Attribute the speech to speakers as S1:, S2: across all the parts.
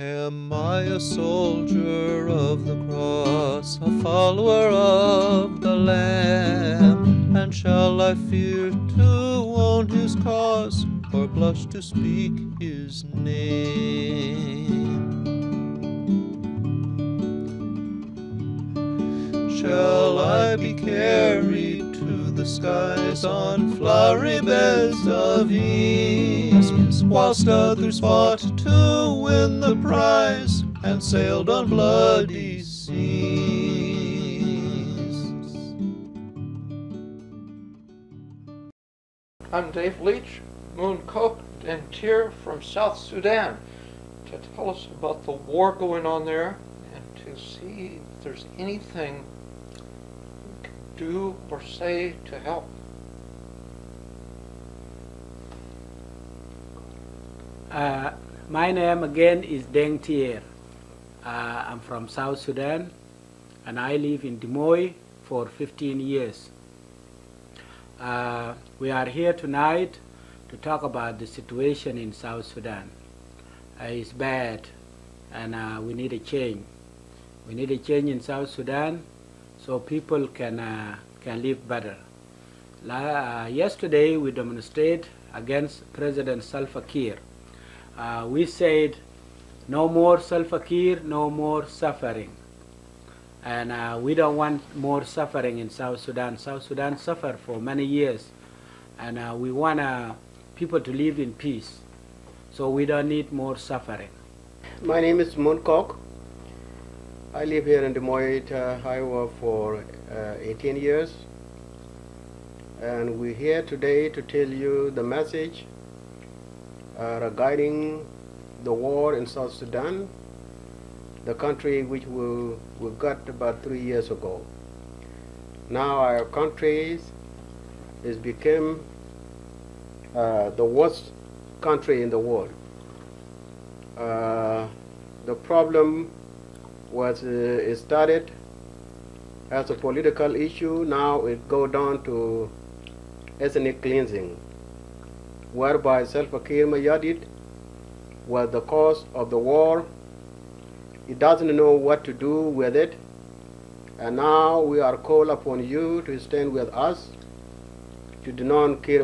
S1: Am I a soldier of the cross, a follower of the Lamb? And shall I fear to own his cause, or blush to speak his name? Shall I be carried to the skies on flowery beds of ease, whilst others fought to win the prize and sailed on bloody seas?
S2: I'm Dave Leach, Mun Kok, Deng Tiir from South Sudan, to tell us about the war going on there and to see if there's anything we can do or say to help.
S3: My name again is Deng Tiir. I'm from South Sudan and I live in Des Moines for 15 years. We are here tonight to talk about the situation in South Sudan. It's bad and we need a change. We need a change in South Sudan so people can live better. Yesterday we demonstrated against President Salva Kiir. We said no more Salva Kiir, no more suffering. And we don't want more suffering in South Sudan. South Sudan suffered for many years. And we want people to live in peace. So we don't need more suffering.
S4: My name is Mun Kok. I live here in Des Moines, Iowa for 18 years. And we're here today to tell you the message regarding the war in South Sudan, the country which we got about 3 years ago. Now our country has become the worst country in the world. The problem was it started as a political issue. Now it go down to ethnic cleansing, whereby Salva Kiir was the cause of the war. He doesn't know what to do with it, and now we are called upon you to stand with us to denounce Kiir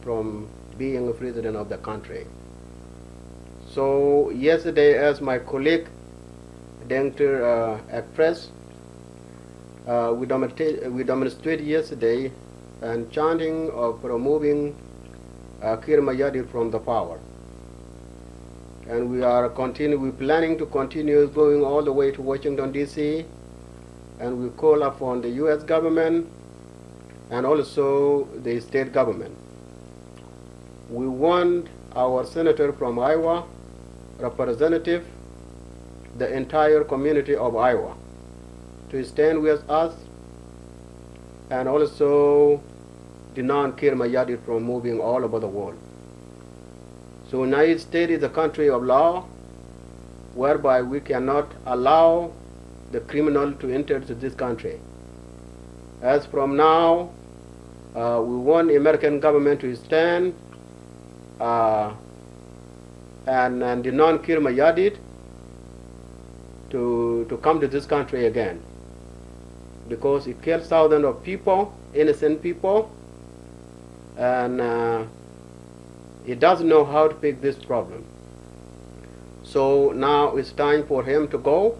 S4: from being a president of the country. So yesterday, as my colleague Deng Tiir expressed, we demonstrated yesterday and chanting of removing Kiir from the power. And we're planning to continue going all the way to Washington, D.C., and we call upon the U.S. government and also the state government. We want our senator from Iowa, representative, the entire community of Iowa, to stand with us and also denounce Kiir from moving all over the world. So United States is a country of law, whereby we cannot allow the criminal to enter to this country. As from now, we want the American government to stand and denounce Kiir to come to this country again, because it killed thousands of people, innocent people, and he doesn't know how to fix this problem. So now it's time for him to go.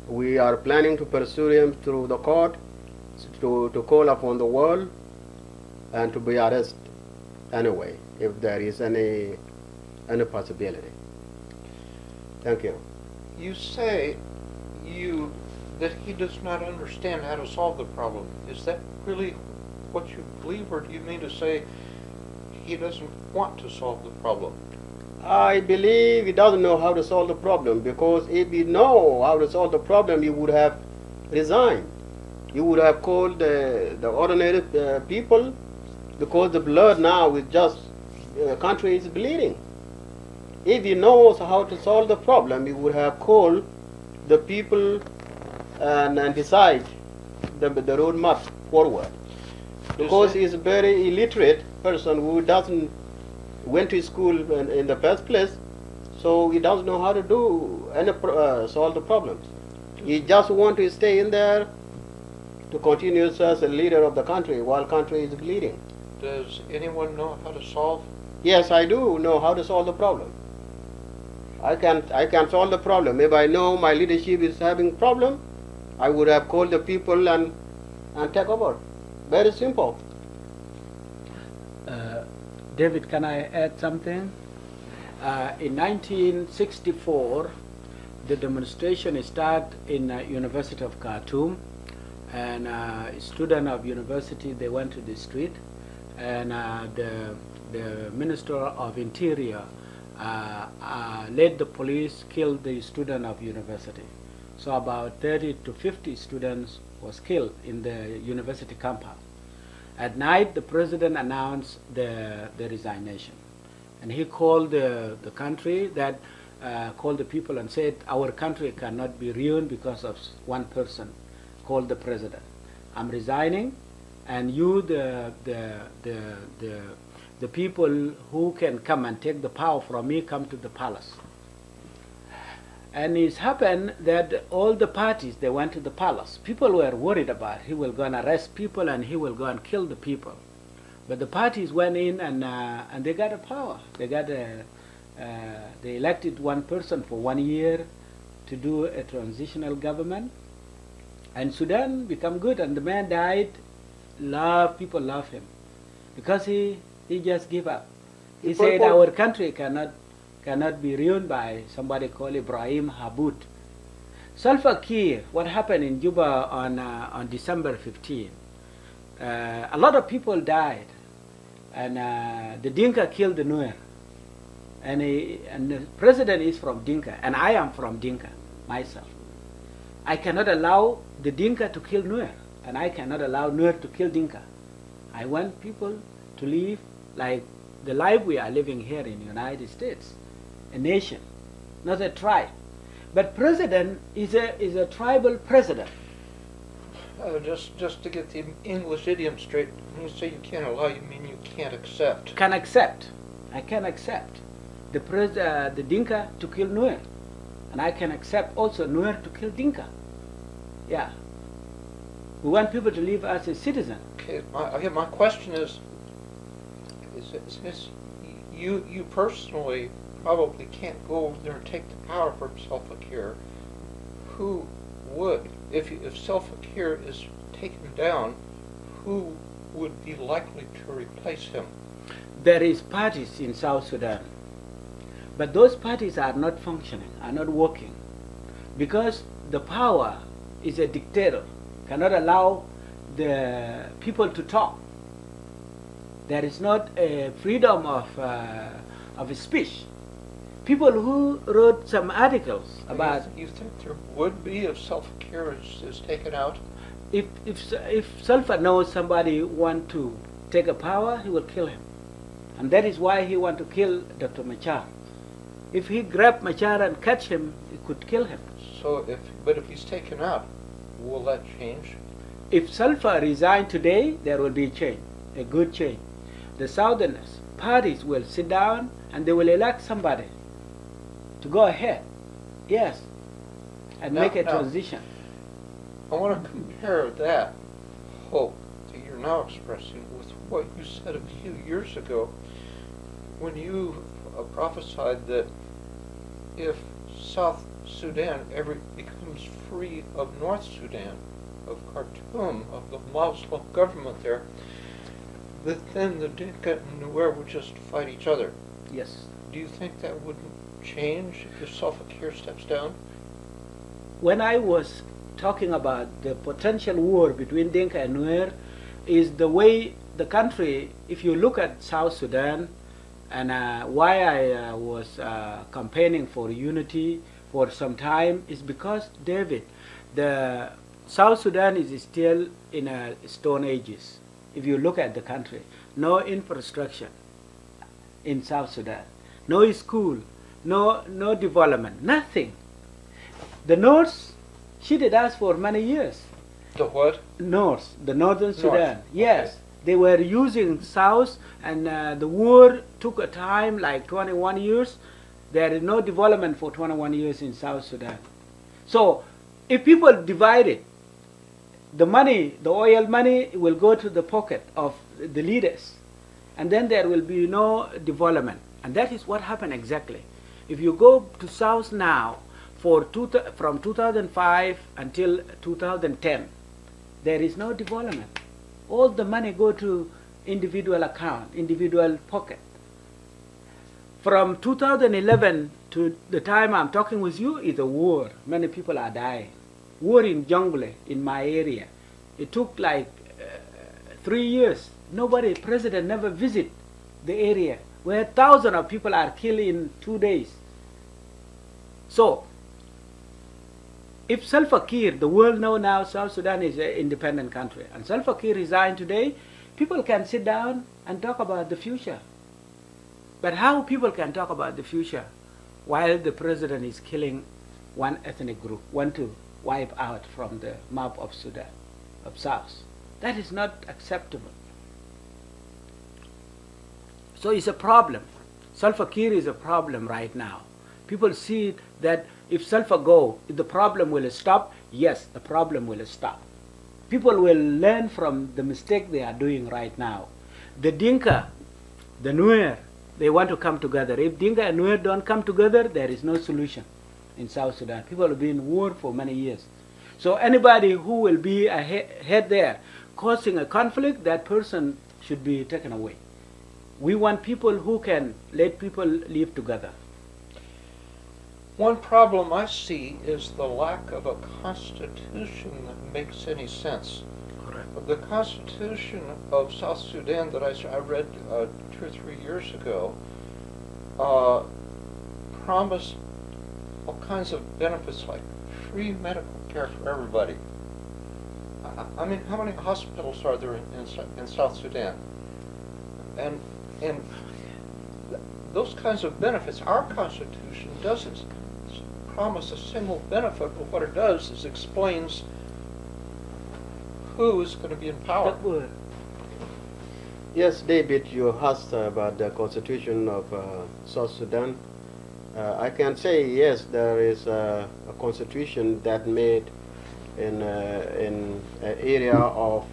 S4: We are planning to pursue him through the court to call upon the world and to be arrested anyway, if there is any possibility. Thank you.
S2: You say that he does not understand how to solve the problem. Is that really what you believe, or do you mean to say he doesn't want to solve the problem?
S4: I believe he doesn't know how to solve the problem, because if he know how to solve the problem, he would have resigned. He would have called the ordinary people, because the blood now is just, the country is bleeding. If he knows how to solve the problem, he would have called the people and decide the roadmap forward. Because he's a very illiterate person who doesn't went to school in the first place, So he doesn't know how to solve the problems. He just want to stay in there to continue as a leader of the country while country is bleeding.
S2: Does anyone know how to solve?
S4: Yes, I do know how to solve the problem. I can solve the problem. If I know my leadership is having problem, I would have called the people and take over. Very simple.
S3: David, can I add something? In 1964, the demonstration started in University of Khartoum, and students of university, they went to the street, and the Minister of Interior led the police, killed the student of university. So about 30 to 50 students was killed in the university compound. At night, the president announced the resignation. And he called the country, called the people and said, our country cannot be ruined because of one person, called the president. I'm resigning, and you, the people who can come and take the power from me, come to the palace. And it's happened that all the parties, they went to the palace. People were worried about he will go and arrest people and he will go and kill the people. But the parties went in and they got a power. They got they elected one person for 1 year to do a transitional government. And Sudan became good, and the man died. People love him because he just gave up. He said our country cannot be ruined by somebody called Ibrahim Habud. Salva Kiir, what happened in Juba on December 15? A lot of people died, and the Dinka killed the Nuer. And the president is from Dinka, and I am from Dinka myself. I cannot allow the Dinka to kill Nuer, and I cannot allow Nuer to kill Dinka. I want people to live like the life we are living here in the United States, a nation, not a tribe. But president is a tribal president.
S2: Just to get the English idiom straight, when you say you can't allow, you mean you can't accept.
S3: Can accept. I can accept the Dinka to kill Nuer, and I can accept also Nuer to kill Dinka. Yeah. We want people to live as a citizen.
S2: Okay. My question is you personally probably can't go over there and take the power from Salva Kiir. Who would? If Salva Kiir is taken down, who would be likely to replace him?
S3: There is parties in South Sudan, but those parties are not functioning, are not working, because the power is a dictator, cannot allow the people to talk. There is not a freedom of speech. People who wrote some articles about...
S2: You think there would be if Salva Kiir is taken out?
S3: If Salva knows somebody want to take a power, he will kill him. And that is why he want to kill Dr. Machar. If he grabbed Machar and catch him, he could kill him.
S2: But if he's taken out, will that change?
S3: If Salva resign today, there will be change, a good change. The Southerners, parties will sit down and they will elect somebody to go ahead, yes, and make a transition.
S2: I want to compare that hope that you're now expressing with what you said a few years ago when you prophesied that if South Sudan ever becomes free of North Sudan, of Khartoum, of the Muslim government there, that then the Dinka and Nuer would just fight each other.
S3: Yes.
S2: Do you think that wouldn't change if Salva Kiir steps down?
S3: When I was talking about the potential war between Dinka and Nuer, is the way the country, if you look at South Sudan, and why I was campaigning for unity for some time, is because, David, the South Sudan is still in a stone ages. If you look at the country, no infrastructure in South Sudan, no school, no development, nothing. The North cheated us for many years.
S2: The what?
S3: North, the Northern Sudan.
S2: North.
S3: Yes,
S2: Okay.
S3: They were using South, and the war took a time like 21 years. There is no development for 21 years in South Sudan. So if people divide it, the money, the oil money, will go to the pocket of the leaders, and then there will be no development. And that is what happened exactly. If you go to South now, from 2005 until 2010, there is no development. All the money go to individual account, individual pocket. From 2011 to the time I'm talking with you is a war. Many people are dying. War in jungle in my area. It took like 3 years. Nobody, president never visit the area where thousands of people are killed in 2 days. So, if Salva Kiir, the world know now South Sudan is an independent country, and Salva Kiir resigned today, people can sit down and talk about the future. But how people can talk about the future while the president is killing one ethnic group, want to wipe out from the map of Sudan, of South? That is not acceptable. So it's a problem. Salva Kiir is a problem right now. People see that if Salva go, the problem will stop. Yes, the problem will stop. People will learn from the mistake they are doing right now. The Dinka, the Nuer, they want to come together. If Dinka and Nuer don't come together, there is no solution in South Sudan. People have been in war for many years. So anybody who will be a head there causing a conflict, that person should be taken away. We want people who can let people live together.
S2: One problem I see is the lack of a constitution that makes any sense.
S3: Correct.
S2: The constitution of South Sudan that I read 2 or 3 years ago promised all kinds of benefits like free medical care for everybody. I mean, how many hospitals are there in South Sudan? And those kinds of benefits, our constitution doesn't promise a single benefit, but what it does is explains who is going to be in power.
S4: Yes, David, you asked about the constitution of South Sudan. I can say yes, there is a constitution that made in an area of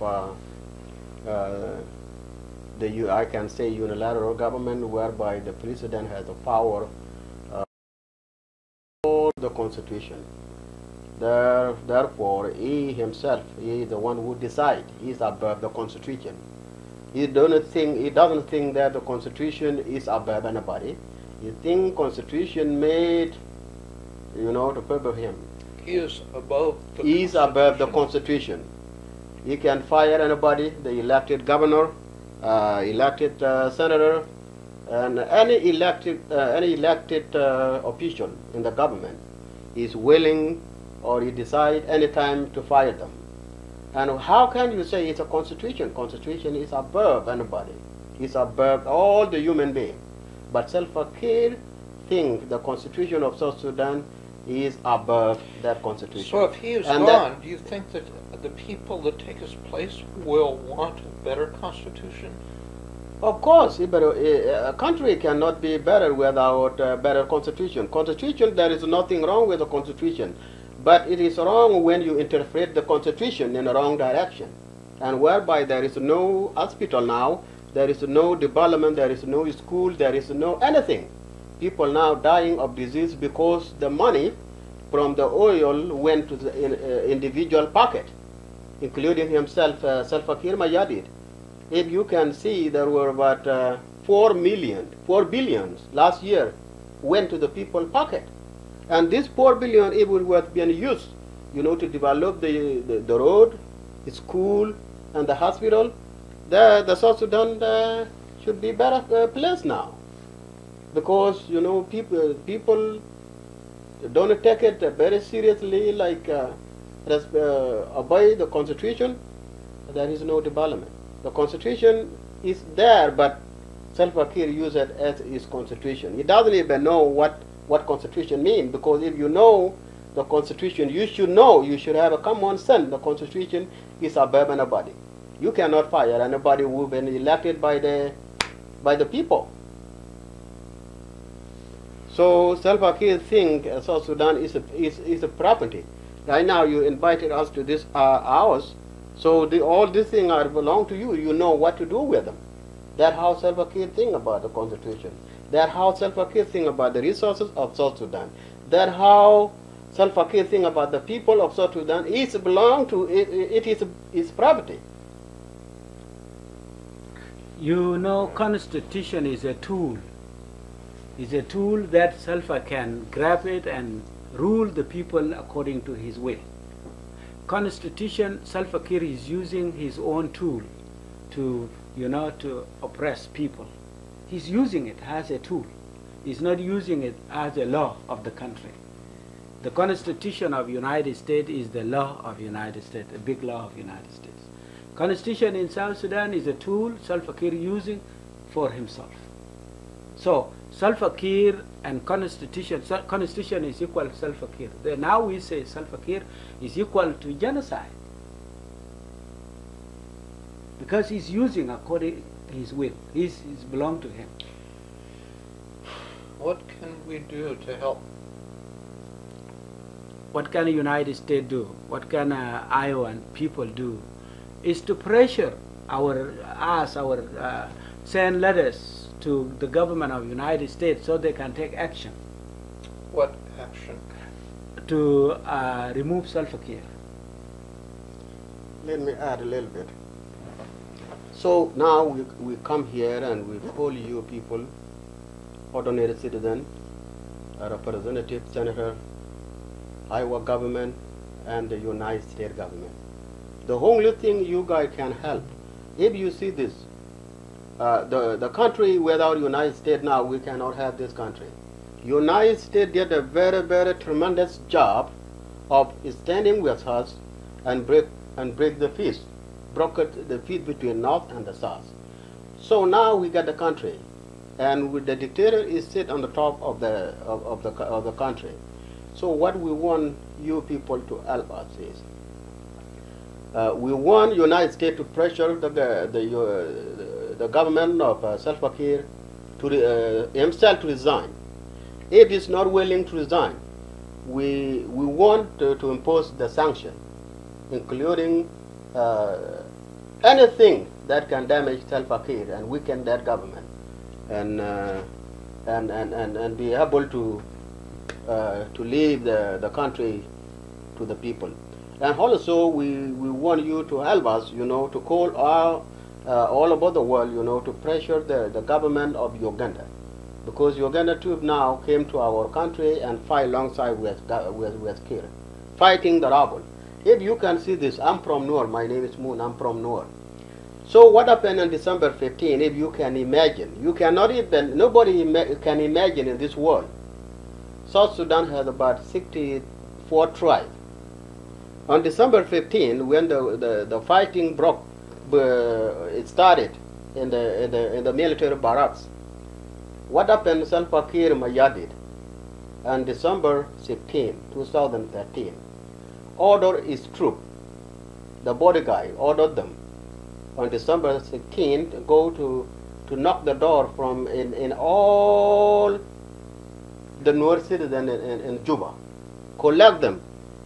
S4: I can say unilateral government, whereby the president has the power over the constitution. Therefore, he himself, he is the one who decides. He is above the constitution. He doesn't think that the constitution is above anybody. He thinks constitution made, to purpose him.
S2: He is above the
S4: He is above the constitution. He can fire anybody, the elected governor, elected senator, and any elected official in the government is willing, or he decide any time to fire them. And how can you say it's a constitution? Constitution is above anybody. It's above all the human beings. But Salva Kiir thinks the constitution of South Sudan is above that constitution.
S2: So if he is gone, do you think that the people that take his place will want a better constitution?
S4: Of course, a country cannot be better without a better constitution. Constitution, there is nothing wrong with the constitution, but it is wrong when you interpret the constitution in the wrong direction, and whereby there is no hospital now, there is no development, there is no school, there is no anything. People now dying of disease because the money from the oil went to the individual pocket, including himself, Salva Kiir Mayardit. If you can see, there were about 4 billion last year went to the people pocket. And this 4 billion, if it was being used, to develop the road, the school, and the hospital, the South Sudan should be better place now. Because, people don't take it very seriously, like obey the constitution. There is no development. The constitution is there, but Salva Kiir uses it as his constitution. He doesn't even know what constitution means, because if you know the constitution, you should have a common sense. The constitution is above anybody. You cannot fire anybody who has been elected by the people. So Salva Kiir think South Sudan is a property. Right now you invited us to this house, so all these things are belong to you. You know what to do with them. That's how Salva Kiir think about the constitution. That's how Salva Kiir think about the resources of South Sudan. That's how Salva Kiir think about the people of South Sudan. It belong to it is its property.
S3: You know, constitution is a tool. It's a tool that Salva can grab it and rule the people according to his will. Constitution, Salva Kiir is using his own tool to, to oppress people. He's using it as a tool. He's not using it as a law of the country. The Constitution of United States is the law of United States, a big law of United States. Constitution in South Sudan is a tool Salva Kiir using for himself. So Salva Kiir and Constitution is equal to Salva Kiir. Now we say Salva Kiir is equal to genocide because he's using according to his will. He's belong to him.
S2: What can we do to help?
S3: What can the United States do? What can Iowan people do? Is to pressure send letters to the government of the United States so they can take action.
S2: What action?
S3: To remove Salva Kiir.
S4: Let me add a little bit. So now we come here and we call you people, ordinary citizen, a representative, senator, Iowa government, and the United States government. The only thing you guys can help, if you see this, the country without United States now, we cannot have this country. United States did a very, very tremendous job of standing with us and break the peace, broke the peace between North and the South. So now we got the country, and the dictator is sit on the top of the country. So what we want you people to help us is, we want United States to pressure the government of Salva Kiir to himself to resign. If he's not willing to resign, we want to impose the sanction, including anything that can damage Salva Kiir and weaken that government, and be able to leave the country to the people. And also we want you to help us, to call all over the world, to pressure the government of Uganda, because Uganda too now came to our country and fight alongside with Kiir, fighting the rebel. If you can see this, I'm from Nuer. My name is Mun. I'm from Nuer. So what happened on December 15? If you can imagine, nobody can imagine in this world. South Sudan has about 64 tribes. On December 15, when the fighting broke, it started in the military barracks. What happened? Salva Kiir Mayardit on December 16, 2013, ordered his troop, the bodyguard, ordered them on December 16 to go to knock the door from in all the Nuer citizens in Juba, collect them,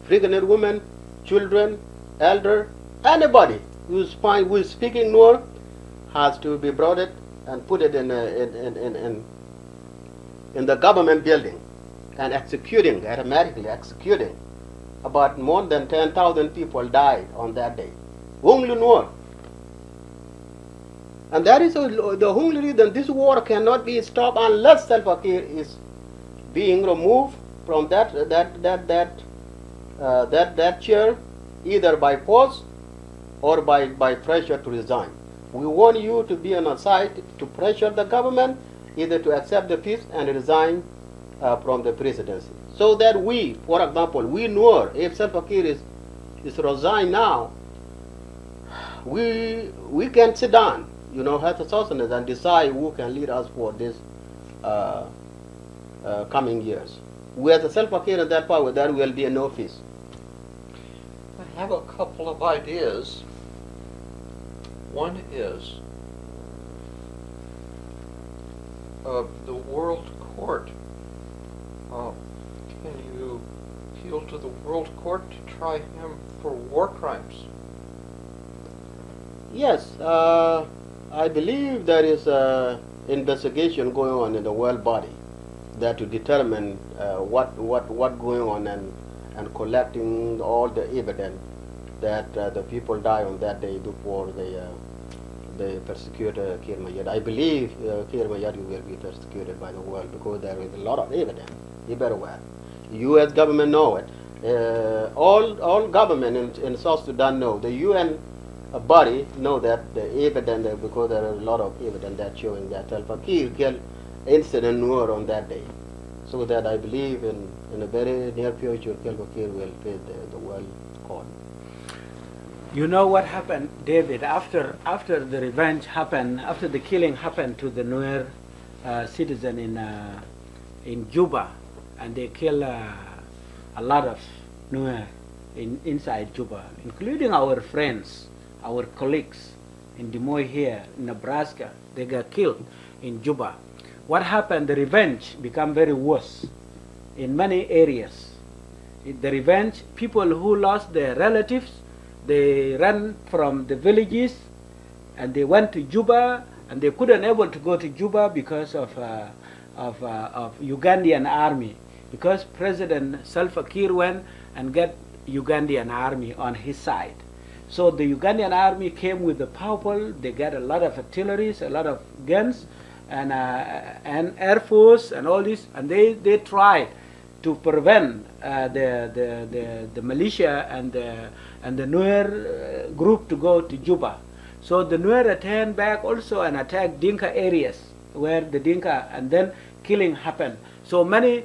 S4: pregnant women, children, elder, anybody who is speaking Nuer has to be brought it and put it in the government building and automatically executing. About more than 10,000 people died on that day. Only Nuer. And that is the only reason this war cannot be stopped unless Salva Kiir is being removed from that chair, either by force or by pressure to resign. We want you to be on our side to pressure the government either to accept the peace and resign from the presidency. So that we, for example, we know if Salva Kiir is resigned now, we can sit down, as a South Sudanese and decide who can lead us for this coming years. With Salva Kiir in that power, there will be no peace.
S2: I have a couple of ideas. One is the World Court Can you appeal to the World Court to try him for war crimes?
S4: Yes, I believe there is an investigation going on in the world body that to determine what going on and collecting all the evidence that the people die on that day before they persecute Kiir Mayard. I believe Kiir Mayard will be persecuted by the world because there is a lot of evidence everywhere. U.S. government know it. All government in South Sudan know. The UN body know that the evidence because there is a lot of evidence that showing that Salva Kiir killed incident Nuer on that day. So that I believe in a very near future Salva Kiir will face the world court.
S3: You know what happened, David, after the revenge happened, after the killing happened to the Nuer citizen in Juba, and they killed a lot of Nuer inside Juba, including our friends, our colleagues in Des Moines here, in Nebraska. They got killed in Juba. What happened? The revenge became very worse in many areas. The revenge, people who lost their relatives, they ran from the villages and they went to Juba, and they couldn't able to go to Juba because of Ugandan army, because President Salva Kiir went and got Ugandan army on his side. So the Ugandan army came with the powerful. They got a lot of artillery, a lot of guns, and air force and all this, and they tried to prevent the militia and the Nuer group to go to Juba. So the Nuer turned back also and attacked Dinka areas where the Dinka, and then killing happened. So many,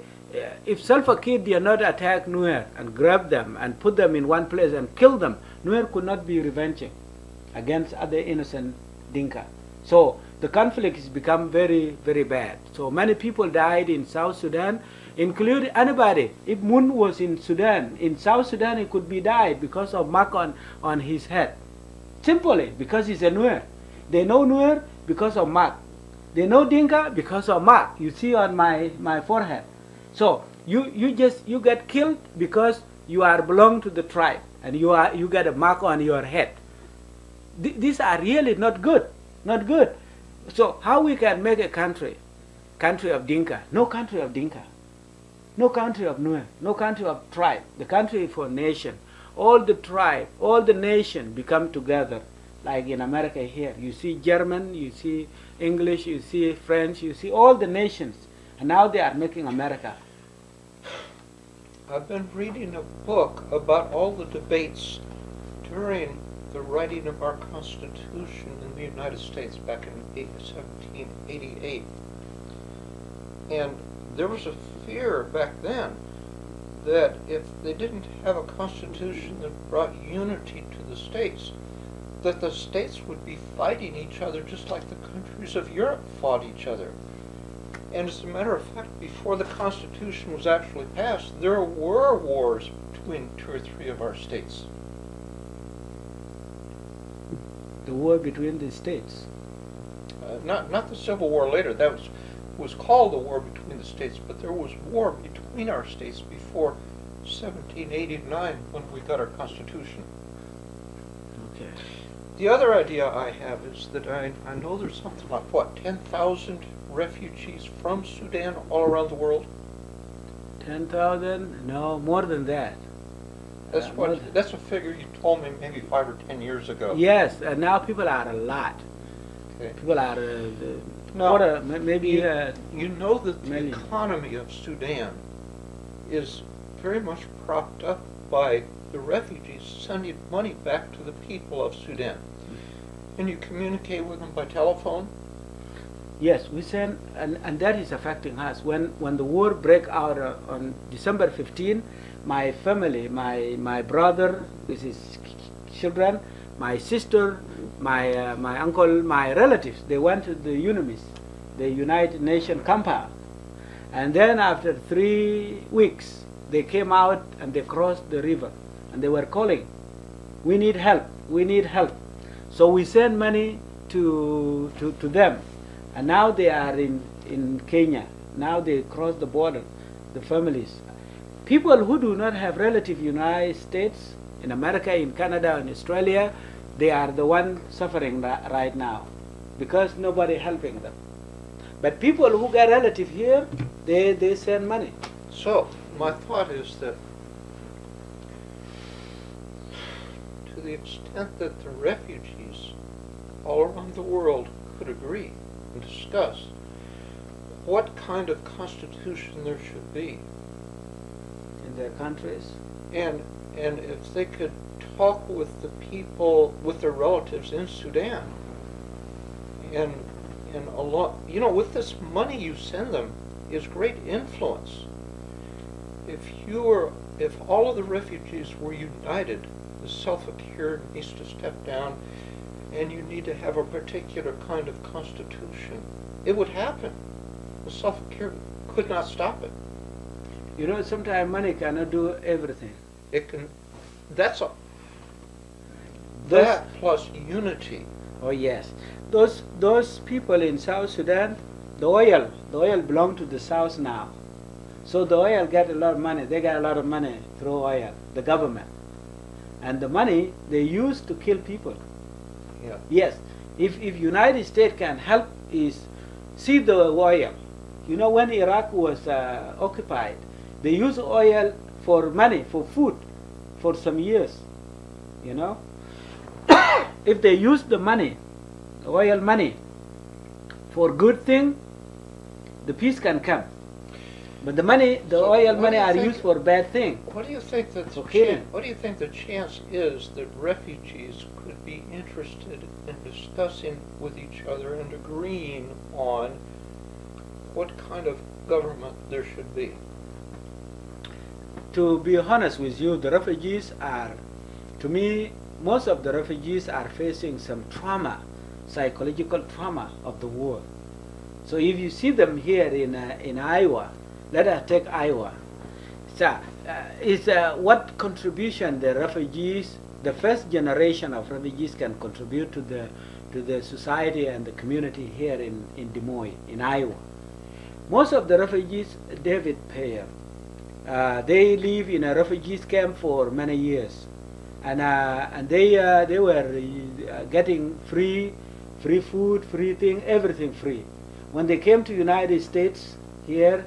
S3: if Salva Kiir did not attack Nuer and grab them and put them in one place and kill them, Nuer could not be revenging against other innocent Dinka. So the conflict has become very, very bad. So many people died in South Sudan, including anybody. If Mun was in Sudan, in South Sudan, he could be died because of mark on his head. Simply because he's a Nuer. They know Nuer because of mark. They know Dinka because of mark. You see on my forehead. So you get killed because you are belong to the tribe and you get a mark on your head. These are really not good. Not good. So how we can make a country of Dinka? No country of Dinka. No country of Nuer. No country of tribe. The country for nation. All the tribe, all the nation become together. Like in America here, you see German, you see English, you see French, you see all the nations. And now they are making America.
S2: I've been reading a book about all the debates during the writing of our Constitution in the United States back in 1788. And there was a fear back then that if they didn't have a constitution that brought unity to the states, that the states would be fighting each other just like the countries of Europe fought each other. And as a matter of fact, before the Constitution was actually passed, there were wars between 2 or 3 of our states.
S3: The war between the states?
S2: Not the Civil War later. That was called the war between the states, but there was war between our states before 1789 when we got our Constitution.
S3: Okay.
S2: The other idea I have is that I know there's something like, what, 10,000 refugees from Sudan all around the world?
S3: 10,000? No, more than that.
S2: That's a figure you told me maybe 5 or 10 years ago.
S3: Yes, and now people are a lot.
S2: Okay.
S3: People are
S2: Now,
S3: maybe
S2: you know that the
S3: many.
S2: economy of Sudan is very much propped up by the refugees sending money back to the people of Sudan. And you communicate with them by telephone?
S3: Yes, we send, and that is affecting us. When the war broke out on December 15, my family, my brother with his children, my sister, my uncle, my relatives, they went to the UNMISS, the United Nations compound. And then after 3 weeks, they came out and they crossed the river. And they were calling, we need help, we need help. So we sent money to them. And now they are in Kenya. Now they crossed the border. the families. People who do not have relatives in the United States, in America, in Canada, in Australia, they are the ones suffering right now because nobody helping them. But people who got relatives here, they send money.
S2: So, my thought is that to the extent that the refugees all around the world could agree and discuss what kind of constitution there should be
S3: In their countries.
S2: and if they could talk with the people, with their relatives in Sudan, and a lot, you know, with this money you send them is great influence. If all of the refugees were united, the Salva Kiir needs to step down, and you need to have a particular kind of constitution, it would happen. The Salva Kiir could not stop it.
S3: You know, sometimes money cannot do everything.
S2: It can. That's a.
S3: Those-
S2: That plus unity.
S3: Oh yes, those people in South Sudan, the oil belong to the South now. So the oil get a lot of money. They get a lot of money through oil, the government, and the money they use to kill people.
S2: Yeah.
S3: Yes, if United States can help is see the oil. You know, when Iraq was occupied, they used oil for money, for food, for some years. You know, if they use the money, the oil money, for good thing, the peace can come. But the money, the
S2: So
S3: oil
S2: what
S3: money
S2: do you
S3: are
S2: think-
S3: used for bad thing.
S2: What do you think that the
S3: Okay.
S2: what do you think the chance is that refugees could be interested in discussing with each other and agreeing on what kind of government there should be?
S3: To be honest with you, the refugees are, to me, most of the refugees are facing some trauma, psychological trauma of the war. So if you see them here in Iowa, let us take Iowa. So, what contribution the refugees, the first generation of refugees, can contribute to the society and the community here in Des Moines, in Iowa. Most of the refugees, David Leach, they live in a refugees camp for many years, and they were getting free food, free thing, everything free. When they came to United States here,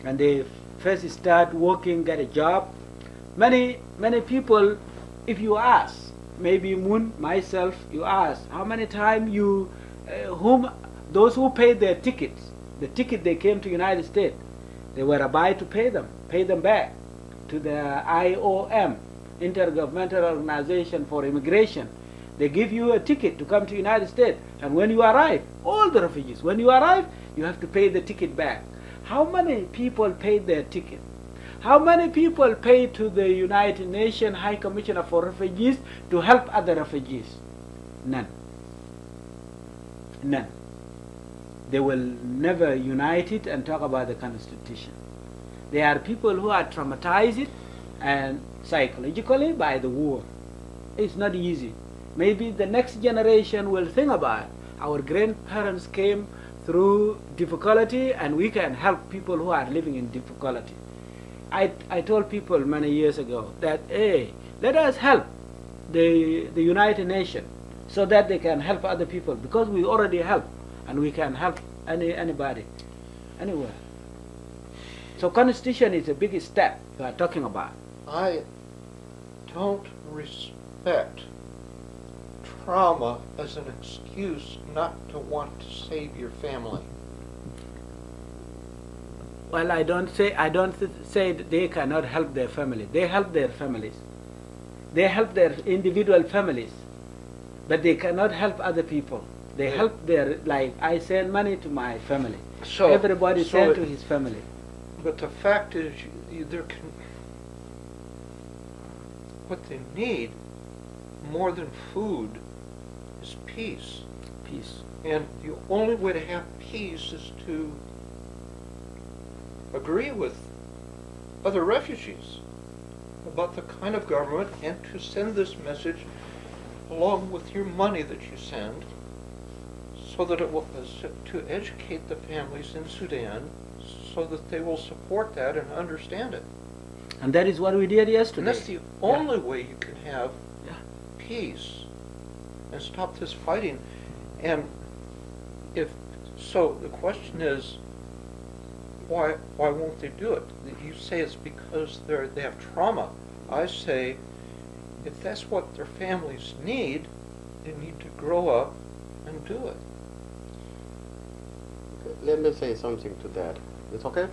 S3: and they first start working, get a job, many people, if you ask, maybe Mun, myself, you ask, how many times you, those who paid their tickets, the ticket they came to United States, they were obliged to pay them back to the IOM, Intergovernmental Organization for Immigration. They give you a ticket to come to United States, and when you arrive, all the refugees, when you arrive, you have to pay the ticket back. How many people paid their ticket? How many people paid to the United Nations High Commissioner for Refugees to help other refugees? None. None. They will never unite it and talk about the Constitution. They are people who are traumatized and psychologically by the war. It's not easy. Maybe the next generation will think about it. Our grandparents came through difficulty, and we can help people who are living in difficulty. I told people many years ago that, hey, let us help the United Nations so that they can help other people, because we already help, and we can help anybody, anywhere. So Constitution is a big step we are talking about.
S2: I don't respect trauma as an excuse not to want to save your family.
S3: Well, I don't say that they cannot help their family. They help their families. They help their individual families, but they cannot help other people. They help their, like I send money to my family.
S2: So
S3: Everybody send to his family.
S2: But the fact is, what they need more than food is peace.
S3: Peace.
S2: And the only way to have peace is to agree with other refugees about the kind of government, and to send this message along with your money that you send, so that it will to educate the families in Sudan, so so that they will support that and understand it.
S3: And that is what we did yesterday.
S2: And that's the only way you can have
S3: Yeah.
S2: peace and stop this fighting. And if so, the question is, why won't they do it? You say it's because they have trauma. I say, if that's what their families need, they need to grow up and do it.
S4: Let me say something to that. It's okay?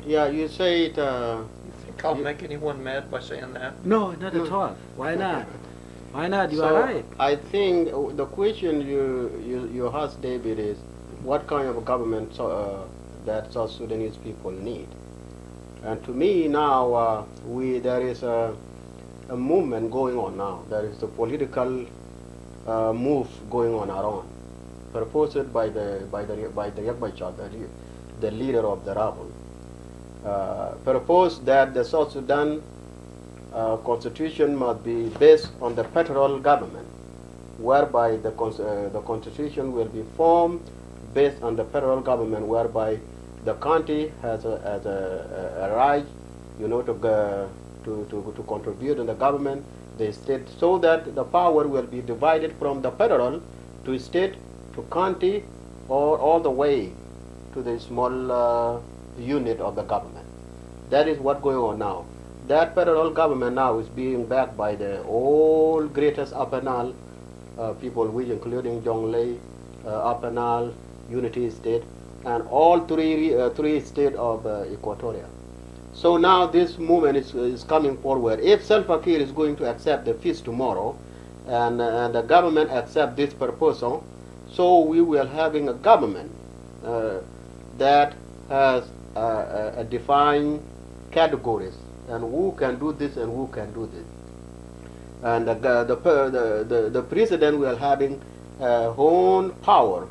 S4: Yeah, you say it.
S2: You think I'll make anyone mad by saying that?
S3: No, not at all. Why not? Why not? You are right.
S4: I think the question you asked David is, what kind of a government that South Sudanese people need? And to me now, there is a movement going on now. There is a political move going on around, proposed by the Yakbacha, the leader of the rebel, proposed that the South Sudan constitution must be based on the federal government, whereby the constitution will be formed based on the federal government, whereby the county has a right, to contribute in the government, the state, so that the power will be divided from the federal to state to county, or all the way to the small unit of the government. That is what's going on now. That federal government now is being backed by the all greatest Upper Nile people, which including Jonglei, Upper Nile, Unity State, and all three states of Equatoria. So now this movement is coming forward. If Salva Kiir is going to accept the peace tomorrow, and the government accept this proposal, so we will having a government that has a defined categories, and who can do this and who can do this. And the president will having own power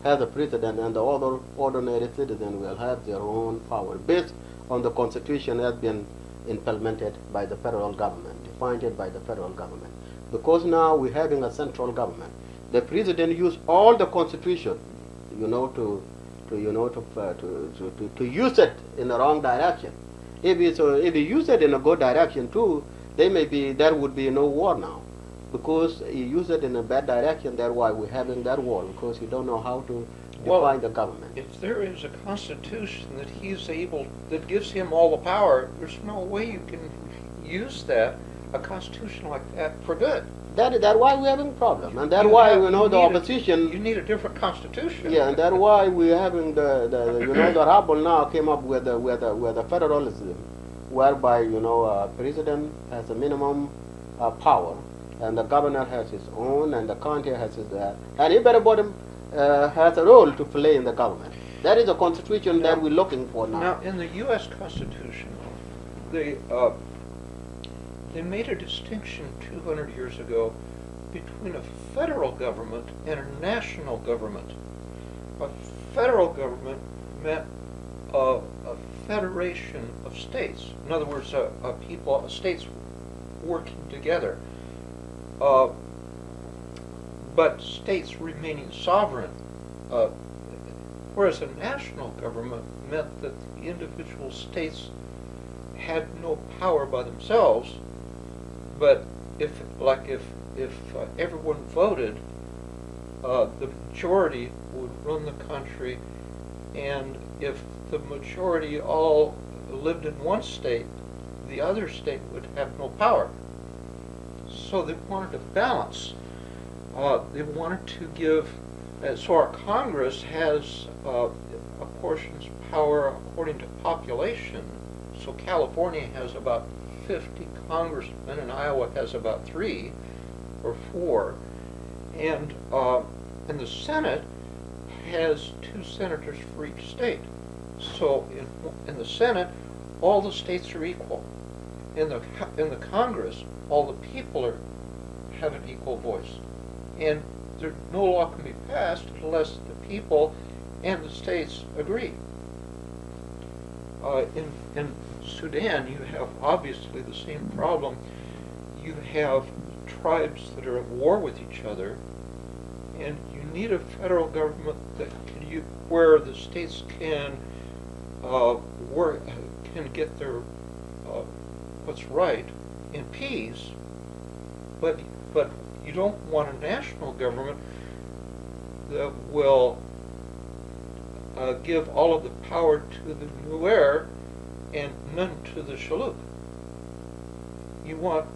S4: as a president, and the other ordinary citizen will have their own power based on the constitution has been implemented by the federal government, defined by the federal government. Because now we're having a central government. The president used all the constitution, to use it in the wrong direction. If he use it in a good direction too, there would be no war now, because he used it in a bad direction. That's why we're having that war, because he don't know how to define the government.
S2: If there is a constitution that gives him all the power, there's no way you can use a constitution like that for good.
S4: That's why we're having a problem, and that's why the opposition.
S2: You need a different constitution.
S4: Yeah, and that's why we're having the rebel now came up with a federalism, whereby president has a minimum power, and the governor has his own, and the county has his and everybody has a role to play in the government. That is a constitution that we're looking for now.
S2: Now, in the U.S. Constitution, they made a distinction 200 years ago between a federal government and a national government. A federal government meant a federation of states. In other words, states working together. But states remaining sovereign. Whereas a national government meant that the individual states had no power by themselves, but if everyone voted, the majority would run the country, and if the majority all lived in one state, the other state would have no power. So they wanted to balance. They wanted to give, so our Congress has apportions power according to population. So California has about 50 congressmen, and Iowa has about 3 or 4, and the Senate has 2 senators for each state. So in the Senate, all the states are equal. In the Congress, all the people have an equal voice, and no law can be passed unless the people and the states agree. In Sudan, you have obviously the same problem. You have tribes that are at war with each other, and you need a federal government where the states can can get their what's right in peace, but you don't want a national government that will give all of the power to the Nuer and none to the Shilluk. You want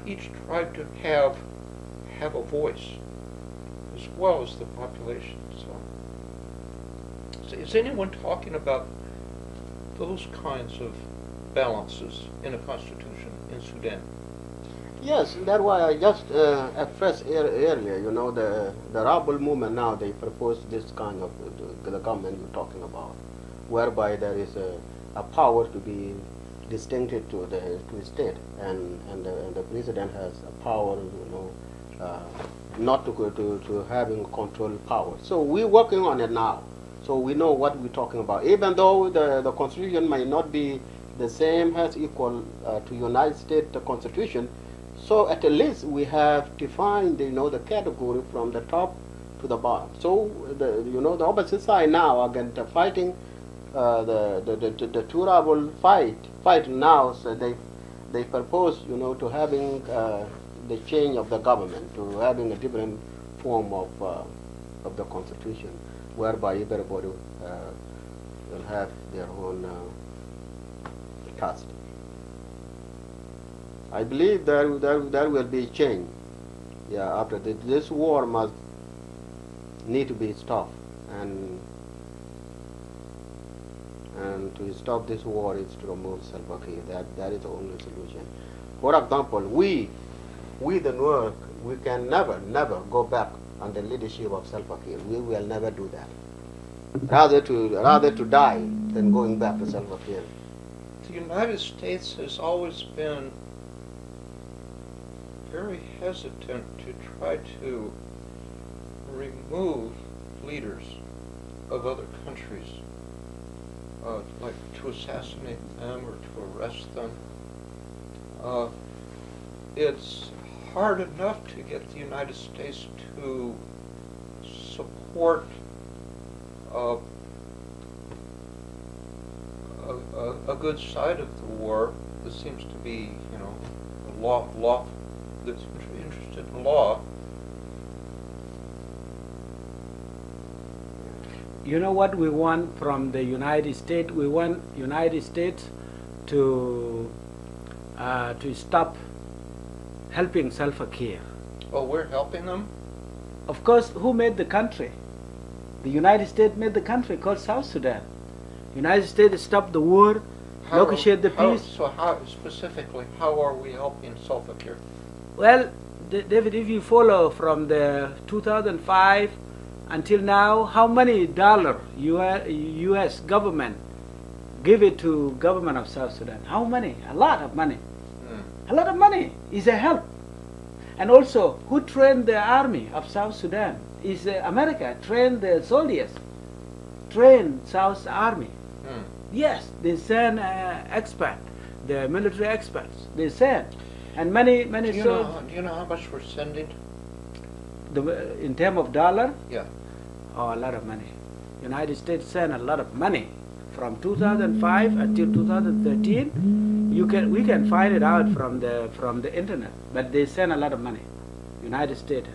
S2: each tribe to have a voice as well as the population. So is anyone talking about those kinds of balances in a constitution in Sudan?
S4: Yes, that's why I just expressed earlier, you know, the rebel movement now, they propose this kind of the government you're talking about, whereby there is a power to be distincted to the state, and the president has a power, you know, not to having control power. So we're working on it now, so we know what we're talking about. Even though the constitution might not be the same as equal to United States Constitution, so at least we have defined, you know, the category from the top to the bottom. So you know, the opposite side now against fighting the two rebel fight now. So they propose, you know, to having the change of the government, to having a different form of the constitution, whereby everybody will have their own caste. I believe there will be change. Yeah, after this war must need to be stopped, and to stop this war is to remove Salva Kiir. That is the only solution. For example, we the Nuer, we can never go back under the leadership of Salva Kiir. We will never do that. Rather to die than going back to Salva Kiir.
S2: The United States has always been very hesitant to try to remove leaders of other countries, like to assassinate them or to arrest them. It's hard enough to get the United States to support a good side of the war that seems to be, you know, a law that's interested in law.
S3: You know what we want from the United States? We want United States to stop helping Salva Kiir.
S2: Oh, we're helping them?
S3: Of course, who made the country? The United States made the country called South Sudan. United States stopped the war, negotiate the peace.
S2: So how specifically, how are we helping Salva Kiir?
S3: Well, David, if you follow from the 2005 until now, how many dollar U.S. government give it to government of South Sudan? How many? A lot of money. A lot of money is a help. And also, who trained the army of South Sudan? Is America trained the soldiers, trained South Army. Yes, they send experts, the military experts. They send, and many
S2: do you know how much we're sending?
S3: In terms of dollar?
S2: Yeah.
S3: Oh, a lot of money. United States sent a lot of money from 2005 until 2013. We can find it out from the internet, but they send a lot of money. United States.